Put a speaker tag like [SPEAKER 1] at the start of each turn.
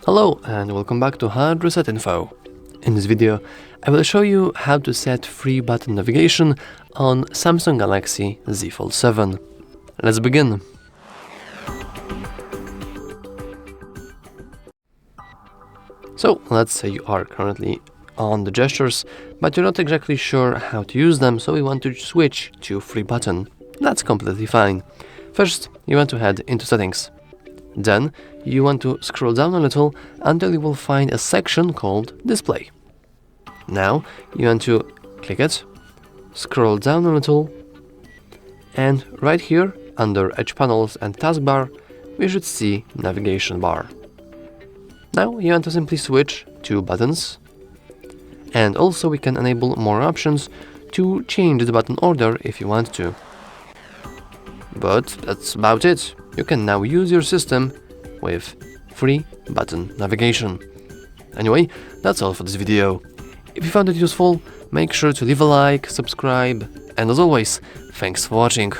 [SPEAKER 1] Hello and welcome back to HardReset.Info. In this video, I will show you how to set free button navigation on Samsung Galaxy Z Fold 7. Let's begin. So, let's say you are currently on the gestures, but you're not exactly sure how to use them, so we want to switch to free button. That's completely fine. First, you want to head into settings. Then, you want to scroll down a little until you will find a section called Display. Now, you want to click it, scroll down a little, and right here, under Edge Panels and Taskbar, we should see Navigation Bar. Now, you want to simply switch to buttons, and also we can enable more options to change the button order if you want to. But that's about it. You can now use your system with free button navigation. Anyway, that's all for this video. If you found it useful, make sure to leave a like, subscribe, and as always, thanks for watching.